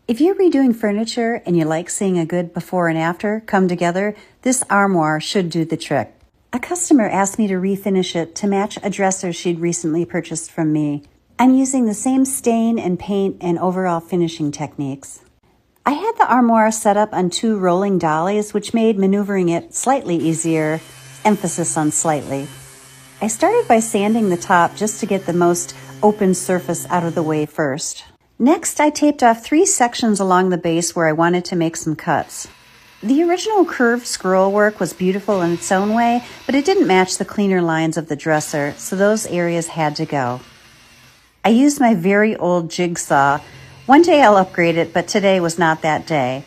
If you're redoing furniture and you like seeing a good before and after come together, this armoire should do the trick. A customer asked me to refinish it to match a dresser she'd recently purchased from me. I'm using the same stain and paint and overall finishing techniques. I had the armoire set up on 2 rolling dollies, which made maneuvering it slightly easier, emphasis on slightly. I started by sanding the top just to get the most open surface out of the way first. Next, I taped off 3 sections along the base where I wanted to make some cuts. The original curved scroll work was beautiful in its own way, but it didn't match the cleaner lines of the dresser, so those areas had to go. I used my very old jigsaw. One day I'll upgrade it, but today was not that day,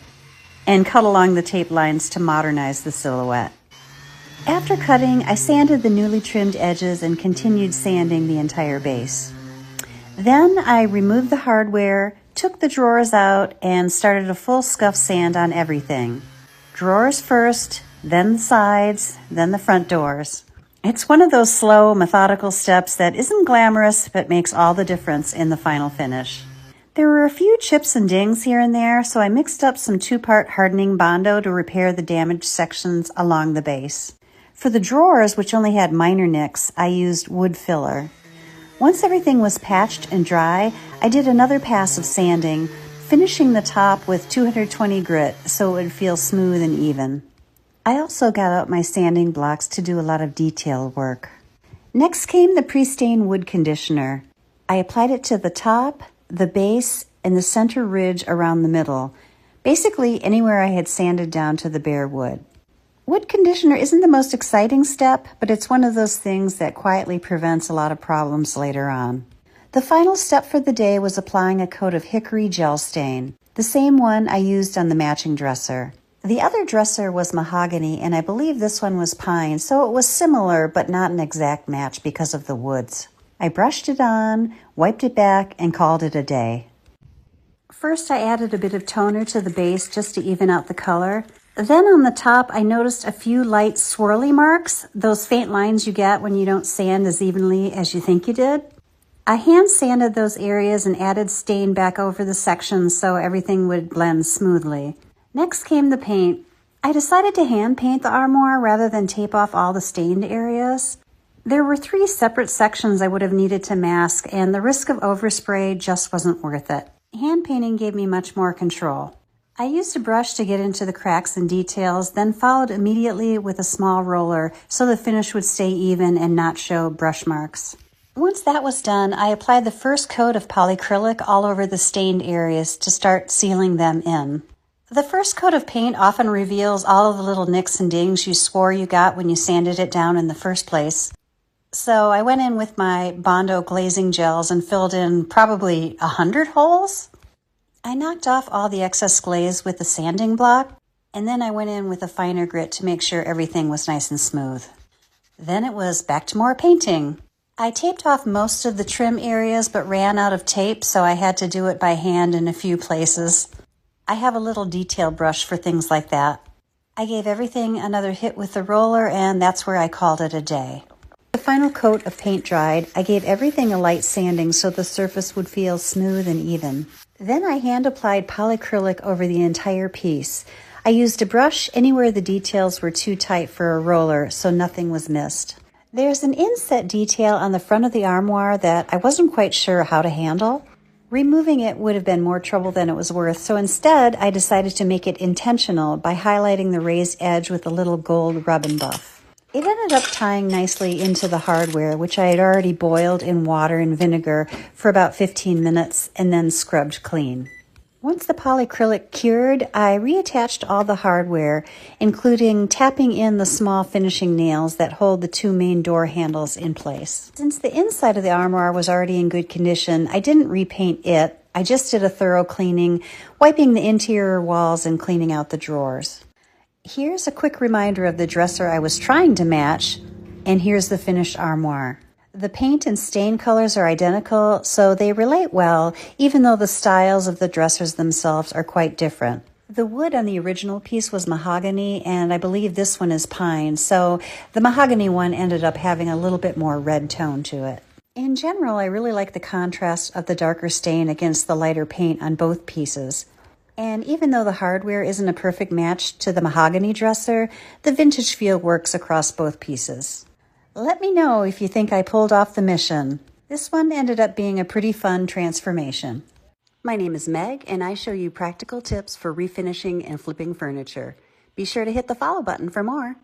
and cut along the tape lines to modernize the silhouette. After cutting, I sanded the newly trimmed edges and continued sanding the entire base. Then I removed the hardware, took the drawers out, and started a full scuff sand on everything. Drawers first, then the sides, then the front doors. It's one of those slow, methodical steps that isn't glamorous, but makes all the difference in the final finish. There were a few chips and dings here and there, so I mixed up some 2-part hardening Bondo to repair the damaged sections along the base. For the drawers, which only had minor nicks, I used wood filler. Once everything was patched and dry, I did another pass of sanding, finishing the top with 220 grit so it would feel smooth and even. I also got out my sanding blocks to do a lot of detail work. Next came the pre-stained wood conditioner. I applied it to the top, the base, and the center ridge around the middle, basically anywhere I had sanded down to the bare wood. Wood conditioner isn't the most exciting step, but it's one of those things that quietly prevents a lot of problems later on. The final step for the day was applying a coat of hickory gel stain, the same one I used on the matching dresser. The other dresser was mahogany, and I believe this one was pine, so it was similar but not an exact match because of the woods. I brushed it on, wiped it back, and called it a day. First, I added a bit of toner to the base just to even out the color. Then on the top, I noticed a few light swirly marks, those faint lines you get when you don't sand as evenly as you think you did. I hand sanded those areas and added stain back over the sections so everything would blend smoothly. Next came the paint. I decided to hand paint the armoire rather than tape off all the stained areas. There were 3 separate sections I would have needed to mask, and the risk of overspray just wasn't worth it. Hand painting gave me much more control. I used a brush to get into the cracks and details, then followed immediately with a small roller so the finish would stay even and not show brush marks. Once that was done, I applied the first coat of polyacrylic all over the stained areas to start sealing them in. The first coat of paint often reveals all of the little nicks and dings you swore you got when you sanded it down in the first place. So I went in with my Bondo glazing gels and filled in probably 100 holes. I knocked off all the excess glaze with the sanding block, and then I went in with a finer grit to make sure everything was nice and smooth. Then it was back to more painting. I taped off most of the trim areas but ran out of tape, so I had to do it by hand in a few places. I have a little detail brush for things like that. I gave everything another hit with the roller, and that's where I called it a day. The final coat of paint dried, I gave everything a light sanding so the surface would feel smooth and even. Then I hand applied polyacrylic over the entire piece. I used a brush anywhere the details were too tight for a roller so nothing was missed. There's an inset detail on the front of the armoire that I wasn't quite sure how to handle. Removing it would have been more trouble than it was worth, so instead I decided to make it intentional by highlighting the raised edge with a little gold rub and buff. It ended up tying nicely into the hardware, which I had already boiled in water and vinegar for about 15 minutes and then scrubbed clean. Once the polyacrylic cured, I reattached all the hardware, including tapping in the small finishing nails that hold the 2 main door handles in place. Since the inside of the armoire was already in good condition, I didn't repaint it. I just did a thorough cleaning, wiping the interior walls and cleaning out the drawers. Here's a quick reminder of the dresser I was trying to match, and here's the finished armoire. The paint and stain colors are identical, so they relate well, even though the styles of the dressers themselves are quite different. The wood on the original piece was mahogany, and I believe this one is pine, so the mahogany one ended up having a little bit more red tone to it. In general, I really like the contrast of the darker stain against the lighter paint on both pieces. And even though the hardware isn't a perfect match to the mahogany dresser, the vintage feel works across both pieces. Let me know if you think I pulled off the mission. This one ended up being a pretty fun transformation. My name is Meg, and I show you practical tips for refinishing and flipping furniture. Be sure to hit the follow button for more.